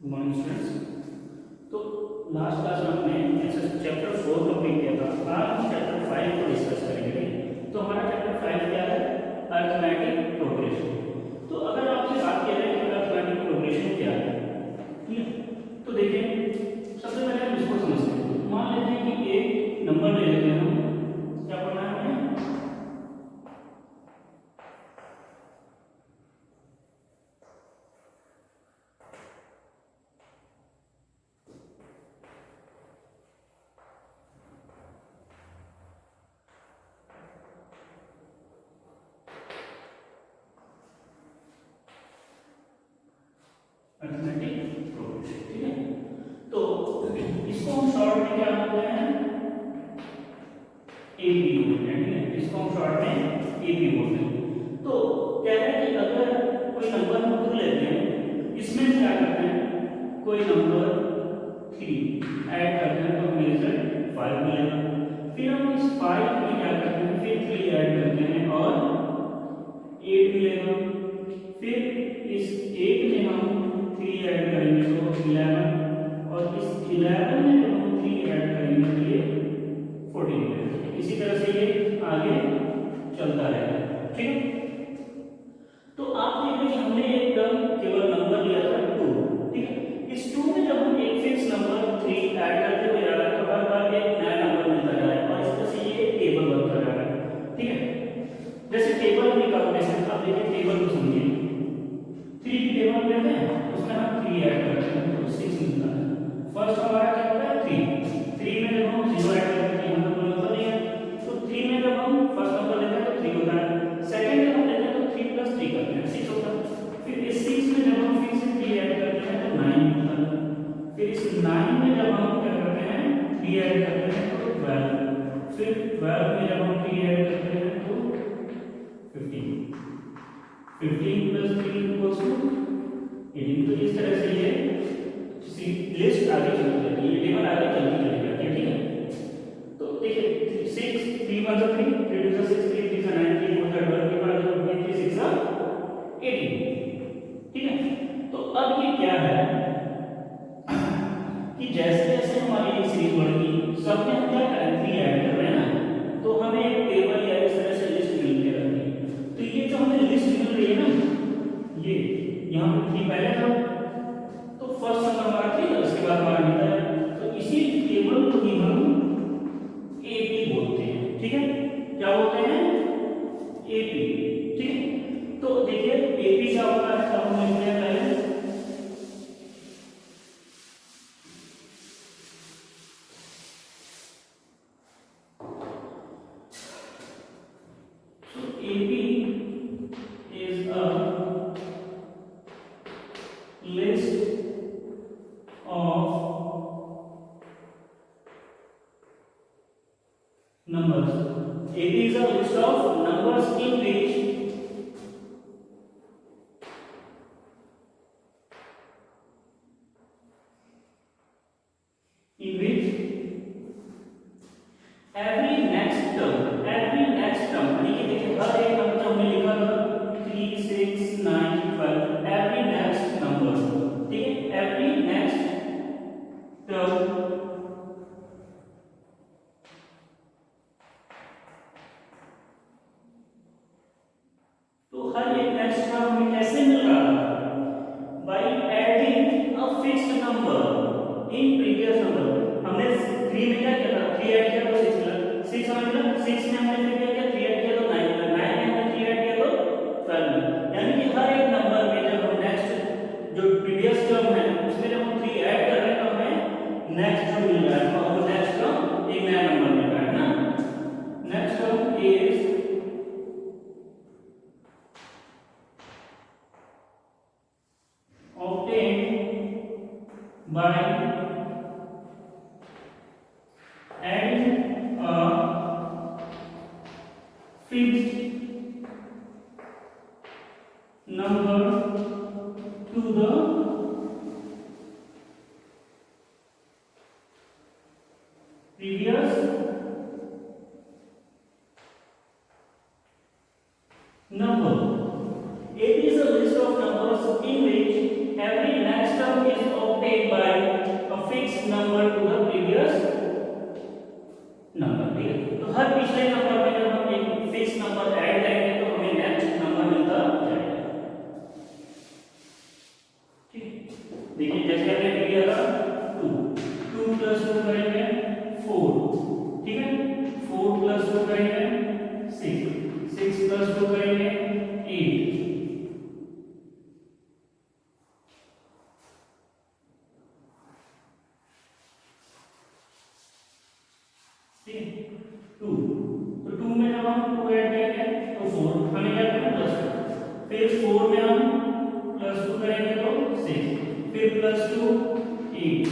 Good morning students. तो last class में हमने चैप्टर 4 कंप्लीट किया था। आज हम चैप्टर 5 को डिस्कस करेंगे। तो हमारा चैप्टर 5 क्या है? Arithmetic progression. तो अगर आपसे बात किया जाए कि अरिथमेटिक प्रोग्रेशन क्या है, ठीक है, तो देखिए सबसे पहले हम इसको समझते हैं। मान लेते हैं कि एक नंबर ले लेते हैं हम, क्या पढ़ना है हमें? अरिथमेटिक प्रोग्रेशन, ठीक है। तो इसको हम शॉर्ट में क्या बोलते हैं? एपी बोलते हैं, ठीक है। इसको हम शॉर्ट में एपी बोलते हैं। तो कह रहे हैं कि अगर कोई नंबर हम टू लेते हैं, इसमें क्या करते हैं? कोई नंबर 3 ऐड करते हैं तो हमें रिजल्ट 5 मिलेगा। फिर हम इस 5 में क्या करते हैं? फिर 3 ऐड करते हैं और 8 मिलेगा। फिर इस 8 में हम 3 ऐड करेंगे तो 11, और इस 11 में जब हम 3 ऐड करेंगे तो ये 14 मिलेगा। इसी तरह से ये आगे चलता रहेगा, ठीक है। तो आप देख रहे हैं कि हमने एक टर्म केवल नंबर लिया था 2, ठीक है। इस 2 में जब हम एक फिक्स नंबर 3 ऐड करते हुए जा रहे हैं तो हर बार एक नया नंबर मिलता जा रहा है और इस तरह से ये टेबल बनता जा रहा है, ठीक है। जैसे टेबल में कैलकुलेशन, आप देखिए टेबल को समझिए। 3 की टेबल लेते हैं, उसमें हम 3 ऐड करते हैं तो 6 मिलता है। फर्स्ट हमारा क्या होता है? 3 में जब हम 0 ऐड करते हैं यहाँ कोई नंबर नहीं है, तो 3 में जब हम फर्स्ट नंबर लेते हैं तो 3 होता है। सेकंड जब हम लेते हैं तो 3 + 3 करते हैं 6 होता है। फिर इस 6 में जब हम फिर से 3 ऐड करते हैं तो 9 होता है। फिर इस 9 में जब हम क्या करते हैं? 3 ऐड करते हैं तो 12। फिर 12 में जब हम 3 ऐड करते हैं तो 15। 15 + 3 = 18। तो इस तरह से ये लिस्ट आगे चलती जाती है, ये टेबल आगे चलती चली जाती है, ठीक है। तो देखिए 6 3 1 3 3 2 6 3 3 9 3 4 12 के बाद 3 6 18, ठीक है। तो अब ये क्या है कि जैसे जैसे हमारी ये सीरीज बढ़ेगी, सब में हम क्या करें? 3 ऐड कर रहे हैं ना, तो हमें एक टेबल या इस तरह से लिस्ट मिलती रहती है। तो ये जो हमें लिस्ट मिल रही है ना, ये यहाँ पे 3 पहले था तो फर्स्ट नंबर हमारा 3 है, उसके बाद हमारा मिलता है, तो इसी टेबल को ही हम एपी बोलते हैं, ठीक है। क्या बोलते हैं? एपी, ठीक है। तो देखिए एपी क्या होता है, अब हम लिखते हैं पहले। So AP is a list of numbers. AP is a list of numbers in which every next term यानी कि देखिए हर एक नंबर जो हमने लिखा था 3 6 9 12, every next number, ठीक है। every next term तो हर एक नेक्स्ट टर्म हमें कैसे मिल रहा है? By adding a fixed number in previous number. हमने 3 में क्या किया था? 3 ऐड किया तो 6 मिला। 6 हमें मिला, 6 में हमने फिर क्या किया? 3 ऐड किया तो 9 मिला। 9 में हमने 3 ऐड किया तो 12 मिला। यानी कि हर एक नंबर में जब हम नेक्स्ट जो प्रीवियस टर्म है उसमें जब हम 3 ऐड कर रहे हैं तो हमें नेक्स्ट टर्म मिल रहा है। तो वो नेक्स्ट टर्म एक नया नंबर मिल रहा है ना। Next term is obtained by adding a fixed number to the previous number. It is a list of numbers in which every next term is +2 8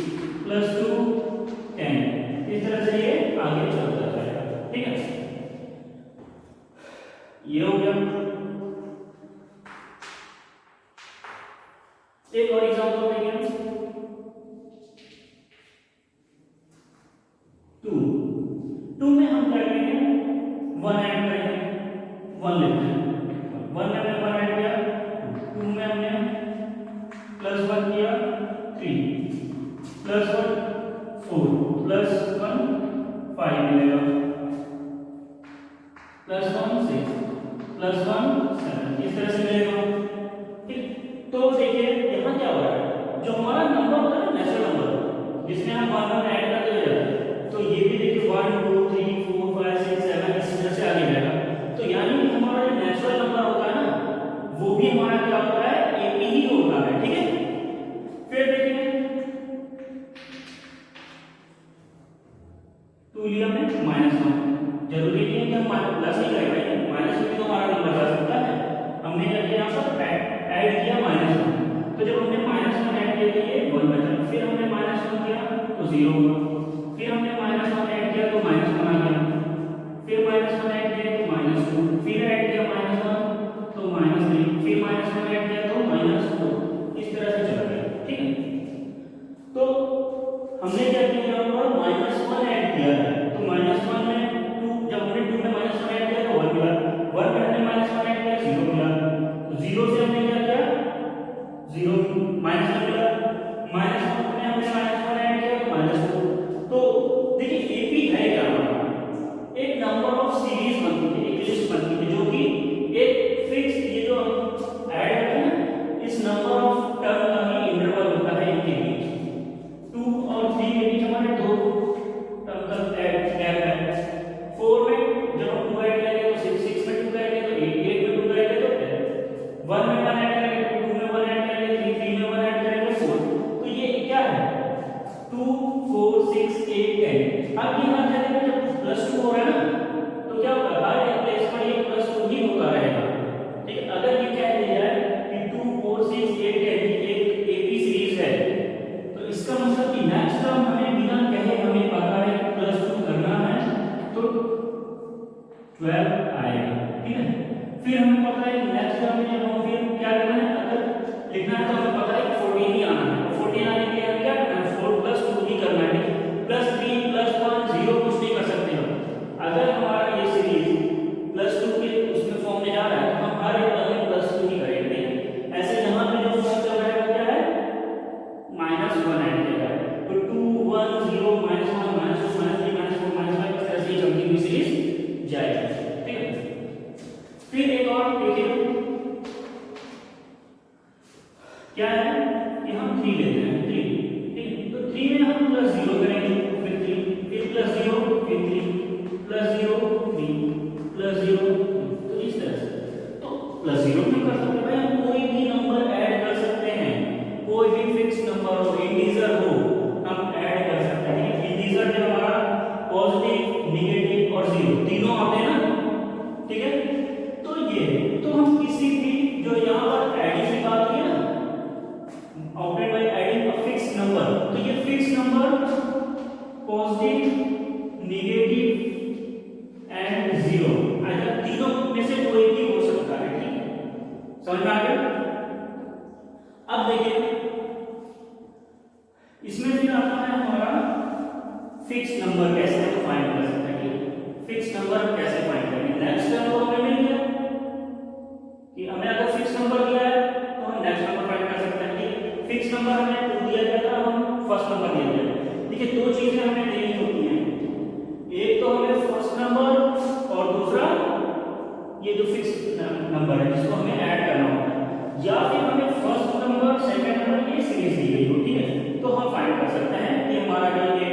+2 10, इस तरह से ये आगे चलता जाएगा। ठीक है, ये हो गया। एक और एग्जांपल देंगे, 2 में हम क्या करेंगे, 1 ऐड करेंगे, 1 लेते हैं, 1 में हमने 1 ऐड किया, 2 में हमने +1 किया 3 +1 4 +1 5 मिलेगा, +1 6 +1 7, इस तरह से मिलेगा। ठीक, तो देखिए यहाँ क्या हो रहा है, जो हमारा नंबर होता है नेचुरल नंबर जिसमें हम 1 ऐड करते जाते हैं, तो ये भी देखिए 1 2 3 4 5 6 7 इस तरह से आगे जाएगा। तो यानी कि हमारा जो नेचुरल नंबर होता है ना, वो भी हमारा क्या होता है, एपी ही होता है। ठीक है, फिर देखिए 2 लिया हमने -1, जरूरी नहीं है कि हम प्लस ही करें, माइनस में तो हमारा नंबर जा सकता है। हमने क्या किया, यहाँ पर ऐड किया -1, तो जब हमने -1 ऐड किया तो ये 1 बचा, फिर हमने -1 किया तो 0 हुआ, फिर हमने -1 ऐड किया तो -1 आ गया, फिर -1 ऐड किया तो -2, फिर ऐड किया -1 तो -3, फिर -1 ऐड किया तो -2, इस तरह से चल गया। ठीक है, तो हमने क्या किया, यहाँ पर -1 ऐड किया है, तो -1 में 2, जब हमने 2 में -1 ऐड किया तो 1 मिला, 1 में हमने -1 ऐड किया 0 मिला, तो 0 से हमने क्या किया, 0 -1 मिला, -1 में हमने -1 ऐड किया तो -2। तो देखिए एपी है क्या हमारा, एक नंबर ऑफ सीरीज बनती है, एक लिस्ट बनती है जो कि एक फिक्स, ये जो हम ऐड करते हैं ना, इस नंबर ऑफ टर्म का ही इंटरवल होता है इनके बीच, 2 और 3 के बीच हमारे 2 टर्म का गैप है। 4 में जब हम 2 ऐड करेंगे तो 6, 6 में 2 करेंगे तो 8, 8 में 2 करेंगे तो 10, 1 में 1 ऐड करेंगे तो 2 में 1 ऐड करेंगे, 3 में 1 ऐड करेंगे 4, तो ये क्या है, 2 4 6 8 10। अब ये हर जगह पे जब +2 हो रहा है ना, तो क्या होगा, हर एक प्लेस पर ये +2 ही होता रहेगा। ठीक है, अगर ये कह दिया जाए कि 2 4 6 8 10 एक एपी सीरीज है, तो इसका मतलब कि नेक्स्ट टर्म हमें बिना कहे हमें पता है कि +2 करना है तो 12 आएगा। ठीक है, फिर हमें पता है कि नेक्स्ट टर्म में जब हम फिर क्या करना है, अगर लिखना है तो हमें पता है कि 14 ही आना है, 14 आने के लिए हमें क्या करना है, 4 + 2 ही करना है, +3 +1 0 कुछ नहीं कर सकते हम। अगर हमारा ये सीरीज +2 के उसमें फॉर्म में जा रहा है तो हम हर एक में +2 ही करेंगे। ऐसे यहाँ पे जो फॉर्म चल रहा है वो क्या है, -1 ऐड किया है, तो 2 1 0 -1 -2 -3 -4 -5 इस तरह से चलती हुई सीरीज जाएगी। ठीक है, फिर एक और देखिए क्या है कि हम 3 लेते हैं, 3। ठीक है, तो 3 में हम +0 करेंगे, फिर 3 फिर +0 फिर 3 +0 3 +0, तो इस तरह से। तो +0 क्यों कर सकते हैं भाई, हम कोई भी नंबर ऐड कर सकते हैं, कोई भी फिक्स नंबर हो, इंटीजर हो, हम ऐड कर सकते हैं। इंटीजर में हमारा पॉजिटिव नेगेटिव और 0 तीनों आते हैं ना। ठीक है, तो ये तो हम किसी भी जो यहाँ पर एडिंग की बात की ना, operate by adding a fix number, तो ये fix number positive negative and 0 अगर तीनों में से कोई भी हो सकता है। ठीक है, समझ में आ गया। अब देखिए इसमें फिर आता है हमारा फिक्स नंबर कैसे हम फाइंड कर सकते हैं। फिक्स नंबर कैसे फाइंड करेंगे, नेक्स्ट टर्म तो हमें मिल गया कि हमें अगर फिक्स नंबर दिया है तो हम नेक्स्ट नंबर फाइंड कर सकते हैं। कि फिक्स नंबर हमें 2 दिया गया था, हम फर्स्ट नंबर दिया गया। देखिए दो चीजें हमें देनी होती हैं, एक तो हमें फर्स्ट नंबर और दूसरा ये जो फिक्स नंबर है जिसको हमें ऐड करना होता है, या फिर हमें फर्स्ट नंबर सेकंड नंबर ये सीरीज दी गई होती है, तो हम फाइंड कर सकते हैं कि हमारा जो ये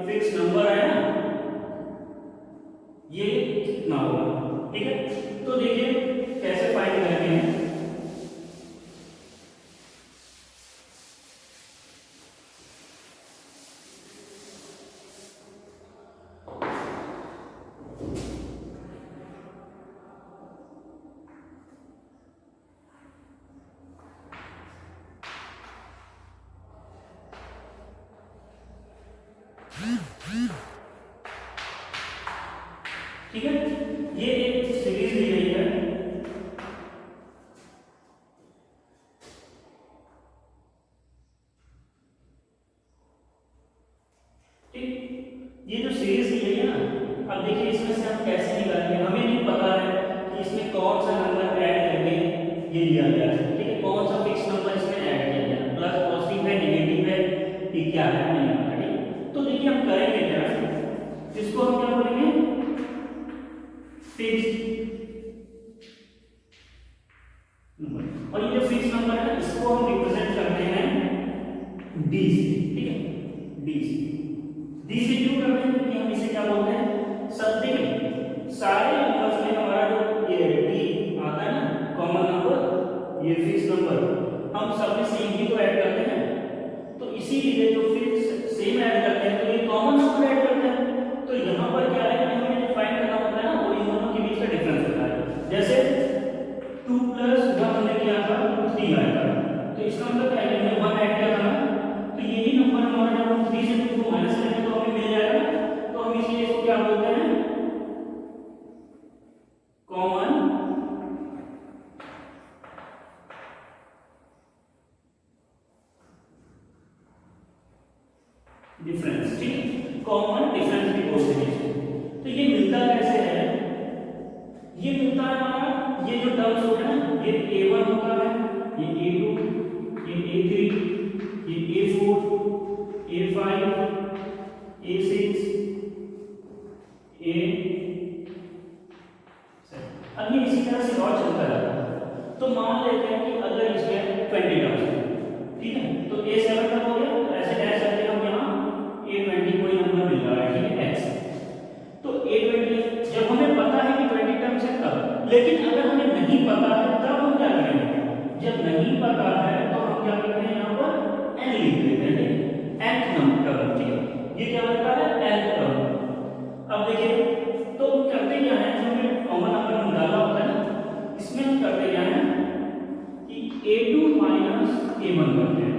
फिक्स नंबर है ना ये कितना होगा। ठीक है, तो देखिए कैसे फाइंड करते हैं। ठीक है, ये एक सीरीज दी गई है। ठीक, ये जो सीरीज दी गई है ना, अब देखिए इसमें से हम कैसे निकालेंगे, हमें नहीं पता है कि इसमें कौन सा नंबर ऐड करके ये लिया गया है। ठीक है, कौन सा फिक्स नंबर इसमें ऐड किया गया है, प्लस पॉजिटिव है नेगेटिव है ये क्या है नहीं पता। ठीक, तो देखिए हम करेंगे क्या, इसको हम क्या बोलेंगे, फिक्स नंबर। और ये जो फिक्स नंबर है इसको हम रिप्रेजेंट करते हैं डी से। ठीक है, डी से, डी से क्यों करते हैं, क्योंकि हम इसे क्या बोलते हैं, सब देखिए सारे नंबर्स में हमारा जो ये डी आता है ना कॉमन नंबर, ये फिक्स नंबर हम सब में सेम ही तो ऐड करते हैं। तो इसीलिए जो फिक्स सेम ऐड करते हैं तो ये कॉमन नंबर ऐड करते हैं। तो यहाँ पर क्या है कि हमें जो फाइंड करना होता है ना वो इन दोनों के बीच का डिफरेंस होता है। जैसे 2 + 1 हमने किया था तो 3 आएगा, तो इसका मतलब क्या है, हमने 1 ऐड किया था ना, तो यही नंबर हमारा जब हम 3 से 2 को माइनस करेंगे तो हमें मिल जाएगा। तो हम इसीलिए इसको क्या बोलते हैं, कॉमन डिफरेंस। ठीक, कॉमन डिफरेंस भी बोलते हैं इसको। तो ये मिलता कैसे है, ये मिलता है हमारा, ये जो टर्म्स होते हैं ना, ये a1 होता है, ये a2, ये a3, ये a4, a5, a6, अब ये इसी तरह से और चलता रहता है। तो मान लेते हैं कि अगर इसमें 20 टर्म्स है, ठीक है, तो a7 तक हो गया, तो ऐसे ऐसे करके हम यहाँ a20 कोई नंबर मिल रहा है, ठीक है, x। तो a20 जब हमें पता है कि 20 टर्म्स है तब, लेकिन अगर हमें नहीं पता है तब हम क्या करेंगे, जब नहीं पता है तो हम क्या करते हैं, यहाँ पर n लिख देते हैं, nth नंबर टर्म। ठीक है, ये क्या होता है, nth टर्म। अब देखिए तो हम करते क्या है, जो हमें कॉमन नंबर निकालना होता है ना, इसमें हम करते क्या है कि a2 - a1 करते हैं,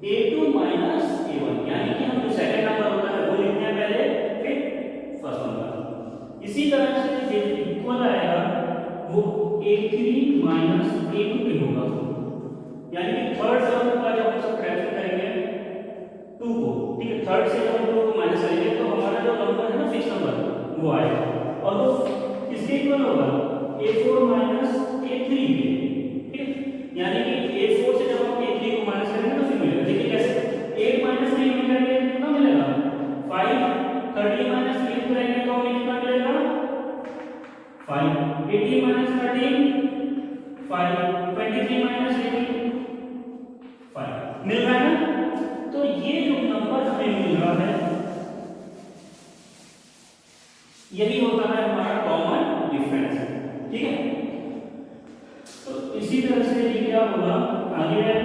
a2 - a1, यानी कि हम जो सेकंड नंबर होता है वो लिखते हैं पहले, फिर फर्स्ट नंबर। इसी तरह से जो इक्वल आएगा वो a3 - a2 पे होगा, यानी कि थर्ड टर्म का जब हम सब्ट्रैक्शन करेंगे 2 को, ठीक है, थर्ड से जब हम 2 को माइनस करेंगे तो हमारा जो नंबर है ना फिक्स नंबर वो आएगा, और वो किसके इक्वल होगा, a4 - a3 के। ठीक है, यानी कि a4 से जब हम a3 को माइनस करेंगे तो फिर मिलेगा। देखिए कैसे, 8 - 3 मिलेगा, कितना मिलेगा 5, 30 - 3 करेंगे तो हमें कितना मिलेगा 5, 18 - 13 5, 23 - 18 5 मिल रहा है ना। तो ये जो नंबर हमें मिल रहा है यही होता है हमारा कॉमन डिफरेंस। ठीक है, तो इसी तरह से ये क्या होगा आगे है।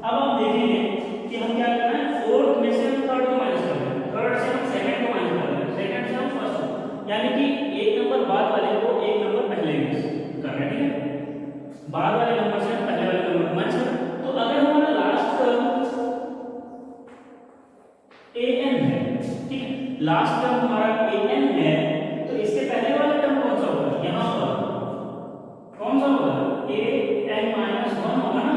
अब हम देखेंगे कि हम क्या करना है, फोर्थ में से हम थर्ड को माइनस कर रहे हैं, थर्ड से हम सेकंड को माइनस कर रहे हैं, सेकंड से हम फर्स्ट को, यानी कि एक नंबर बाद वाले को एक नंबर पहले में कर रहे हैं। ठीक है, बाद वाले नंबर से हम पहले वाले नंबर को माइनस कर। तो अगर हमारा लास्ट टर्म an है, ठीक है, लास्ट टर्म हमारा an है, तो इसके पहले वाला टर्म कौन सा होगा, यहां पर कौन सा होगा, an-1 होगा ना।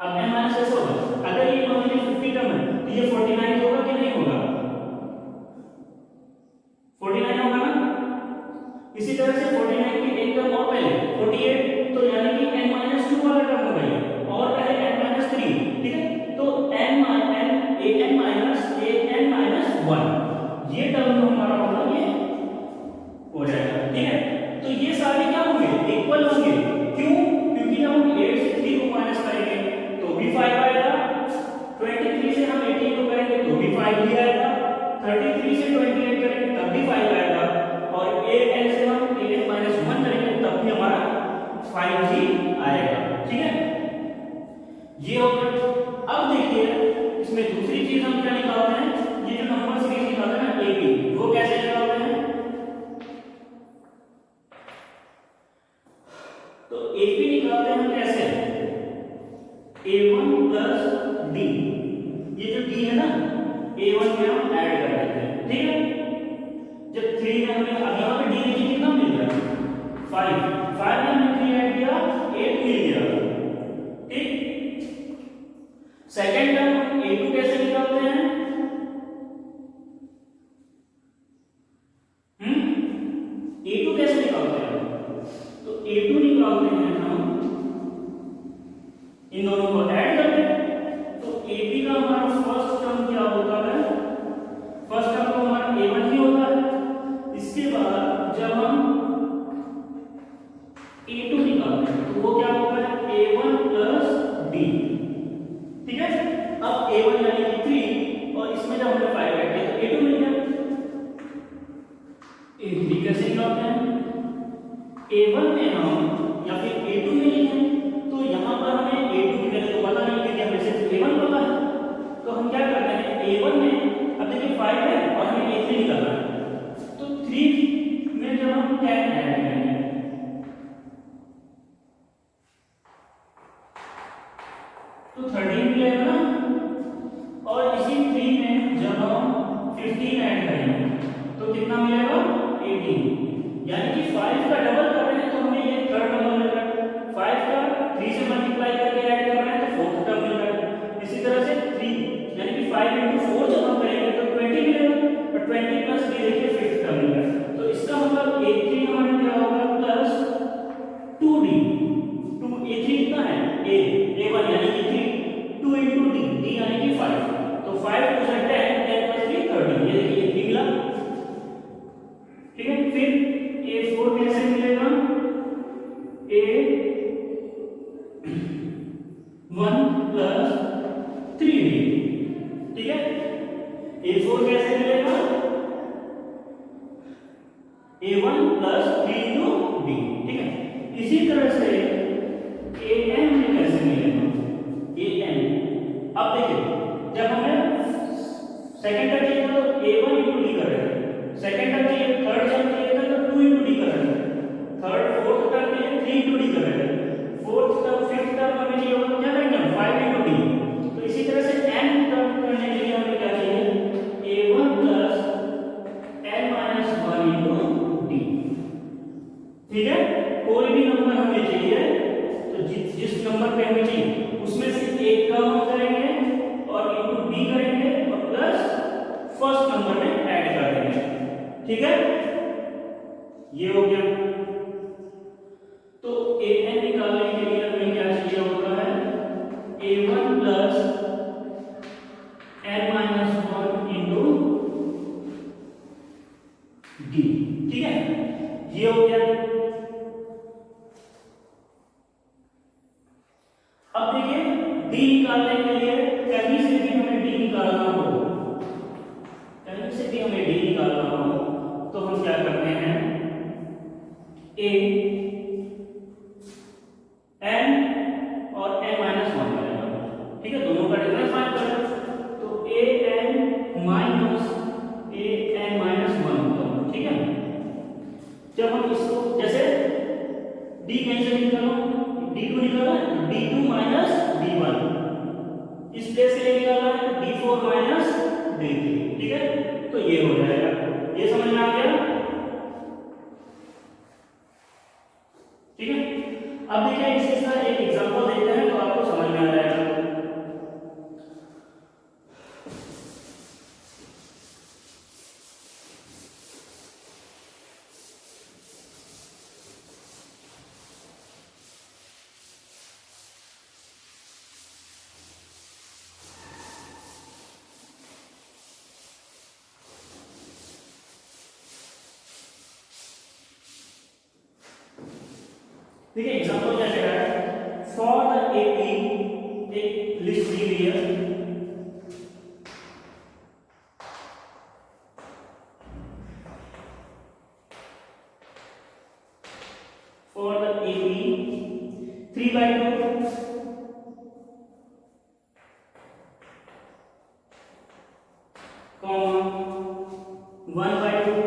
अब n- कैसे होगा, अगर ये मान लीजिए 50 टर्म है तो ये 49 होगा कि नहीं होगा, 49 होगा ना। इसी तरह से 49 की एक टर्म और पहले 48, तो यानी कि n-2 वाला टर्म होगा ये, और पहले n-3। ठीक है, तो an-1 ये टर्म जो हमारा होगा ये हो जाएगा। ठीक है, तो ये सारे क्या होंगे, इक्वल होंगे। क्यों, क्योंकि जब हम 8 से 3 को माइनस करेंगे तो भी 5 आएगा, 23 से हम 18 को करेंगे तो भी 5 ही आएगा, 33 से 28 करेंगे तब भी 5 आएगा, और an से हम an-1 करेंगे तब भी हमारा 5 ही आएगा। ठीक है, ये हो गया। अब देखिए इसमें दूसरी चीज हम क्या निकालते हैं, ये जो नंबर सीरीज निकालते हैं ना ab, वो कैसे निकालते हैं, तो ab निकालते हैं हम कैसे, a1 + d, ये जो d है ना A1 में हम ऐड कर देते हैं, ठीक है। जब 3 में हमें अब यहाँ पे डी देखिए कितना मिल रहा है 5 में हमने 3 ऐड किया 8 मिल गया, ठीक। सेकंड टर्म हम A2 कैसे निकालते हैं, A2 कैसे निकालते हैं, तो A2 निकालते हैं हम इन दोनों को ऐड करके। तो AB का हमारा फर्स्ट टर्म क्या होता है, फर्स्ट टर्म तो हमारा A1 ही होता है। इसके बाद जब हम A2 निकालते हैं तो वो क्या होता है A1 प्लस D, ठीक है। अब A1 यानी कि 3 और इसमें जब हमने 5 ऐड किया तो A2 मिल गया। A3 कैसे निकालते हैं, A1 में हम या फिर A2 में लिखें तो यहाँ पर हमें A2 की वैल्यू तो पता नहीं क्योंकि हमें सिर्फ A1 पता है। तो हम क्या करते हैं A1 में अब देखिए 5 है और हमें A3 निकालना है, तो 3 में जब हम 10 ऐड करेंगे तो 13 मिलेगा ना, और इसी 3 में जब हम 15 ऐड करेंगे तो कितना मिलेगा 18, यानी कि 5 का डबल कर रहे हैं तो हमें ये थर्ड नंबर मिल रहा है। 5 का 3 से मल्टीप्लाई करके ऐड कर रहे हैं तो फोर्थ टर्म मिल रहा है। इसी तरह से 3 यानी कि 5 into 4 जब हम करेंगे तो 20 मिलेगा, और 20 प्लस 3 देखिए फिफ्थ टर्म मिल रहा है। तो इसका मतलब A3 हमारा क्या होगा प्लस 2D, 2 A3 कितना है A1 यानी कि 3 2 into D यानी कि 5, तो 5 2 10 10 plus 3 30, ये देखिए A3 मिला, ठीक है। फिर A4 कैसे मिलेगा A1 प्लस 3D, ठीक है। A4 कैसे मिलेगा A1 प्लस 3 into D, ठीक है। इसी तरह से AM में कैसे मिलेगा AM, अब देखिए जब हमें सेकंड टर्म चाहिए था तो A1 into D कर रहे थे, सेकंड टर्म चाहिए थर्ड टर्म चाहिए था तो 2 into D कर रहे थे, थर्ड फोर्थ टर्म के लिए 3 into D कर रहे थे, फोर्थ टर्म फिफ्थ टर्म हमें चाहिए होगा तो क्या करेंगे 5 into D। तो इसी तरह से n टर्म करने के लिए हमें क्या चाहिए A1 plus n minus 1 into D, ठीक है। कोई भी नंबर हमें चाहिए तो जिस नंबर पे हमें चाहिए उसमें से एक का हम करेंगे और इनटू D करेंगे और प्लस फर्स्ट नंबर में ऐड कर देंगे, ठीक है। ये हो गया। तो an निकालने के लिए हमें क्या चाहिए होता है A1 plus n minus 1 into D, ठीक है। ये हो गया। अब देखिए D निकालने के लिए कहीं से भी हमें D निकालना हो, कहीं से भी हमें D निकालना हो तो हम क्या करते हैं A n और n minus 1 करेंगे, ठीक है। दोनों का डिफरेंस फाइंड करें तो A n minus 1 होगा, ठीक है। जब हम इसको जैसे D कहीं से निकालो D2 निकाला D2 minus D1, इस प्लेस के लिए निकालना है तो D4 minus D3, ठीक है। तो ये हो जाएगा, ये समझ में आ गया, ठीक है। अब देखिए इसका एक एग्जांपल देखते हैं तो आपको समझ में आ जाएगा। देखिए एग्जांपल क्या कह रहा है, फॉर द AP एक लिस्ट दी हुई है, for the AP 3/2 1/2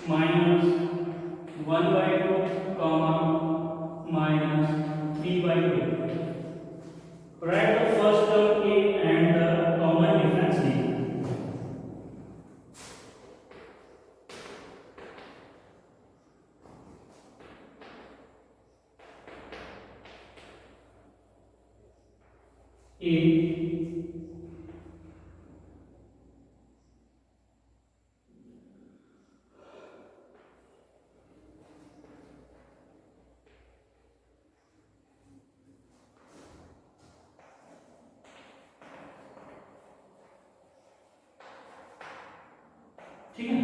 minus 1/2 minus 3/2 write the first term A and the common difference B. A ठीक है।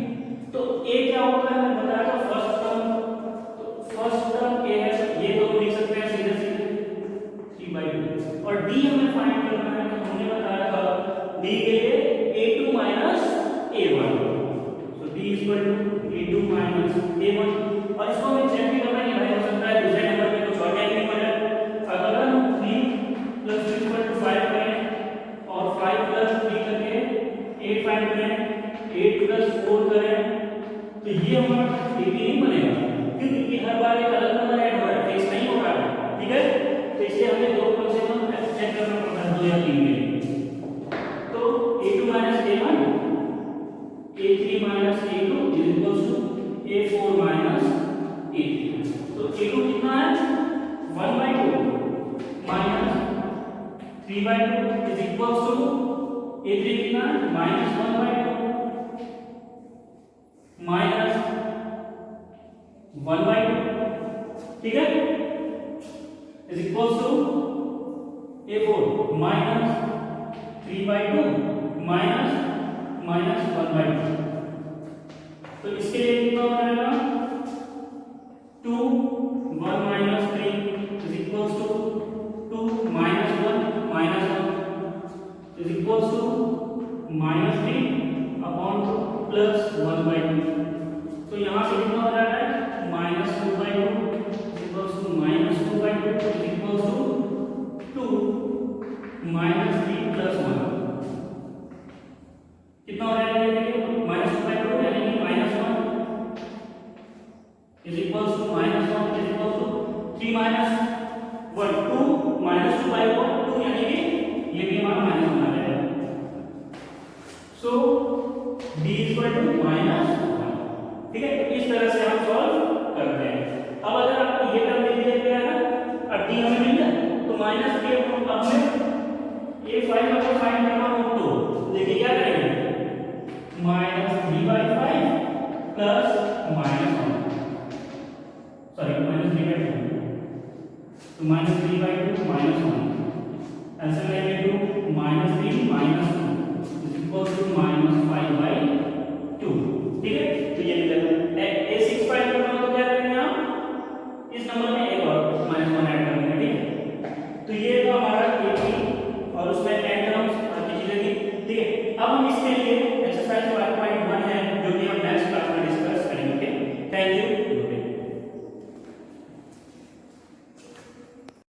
तो ए क्या होता है मैंने बताया था फर्स्ट टर्म, तो फर्स्ट टर्म ए है, ये तो लिख सकते हैं सीधे सीधे 3/2 और डी हमें फाइंड करना है। तो हमने बताया था डी के लिए a2 a1, so D is equal to a2 a1 और इसको हमें चेक भी करना है कि भाई हो सकता है दूसरे नंबर पे कुछ और टेक्निक हो जाए। अगर हम 3 + 2 = 5 करें और 5 + 3 करके 8 फाइंड करें, 8 + 4 करें, तो ये हमारा 80 नहीं बनेगा क्योंकि हर बार एक अलग नंबर ऐड हो रहा है, फिक्स नहीं हो रहा है। ठीक है, तो इसलिए हमें दो कम से कम चेक करना पड़ता है, 2 या 3 के। तो a2 - a1 a3 - a2 = a4 - a3। तो a2 कितना है 1/2 - 3/2 = a3 कितना है -1/2 -1/2। ठीक है, इज इक्वल्स टू a4 -3/2 -1/2। तो इसके लिए कितना हो जाएगा 2 1 - 3 is equals to 2 - 1 is equals to -3 upon 2 + 1/2। तो यहाँ से कितना हो जाएगा -2/2 इक्वल्स टू -2/2 इक्वल्स टू 2 - 3 + 1 कितना हो जाएगा ये -2/2 यानी कि -1 is equals to -1 is equals to 3 - 1 2 -2/1 2 यानी कि ये भी हमारा -1 आ जाएगा। सो d = -1। ठीक है, तो इस तरह से हम सॉल्व करते हैं। अब अगर आपको ये टर्म दे दिया गया है और d हमें मिल गया तो -3 अब हमें a5 अगर फाइंड करना हो तो देखिए क्या करेंगे -3/5 प्लस -1 सॉरी -3/2 तो -3/2 -1 आंसर लेंगे तो -3 - 2 इज इक्वल टू -5/2। ठीक है, तो ये मिलेगा a6 फाइंड करना हो तो क्या करेंगे आप इस नंबर में एक और -1 ऐड कर देंगे। ठीक है, तो ये तो हमारा a3 और उसमें 10 टर्म्स बाकी चीजें थी। ठीक है, अब हम इसके लिए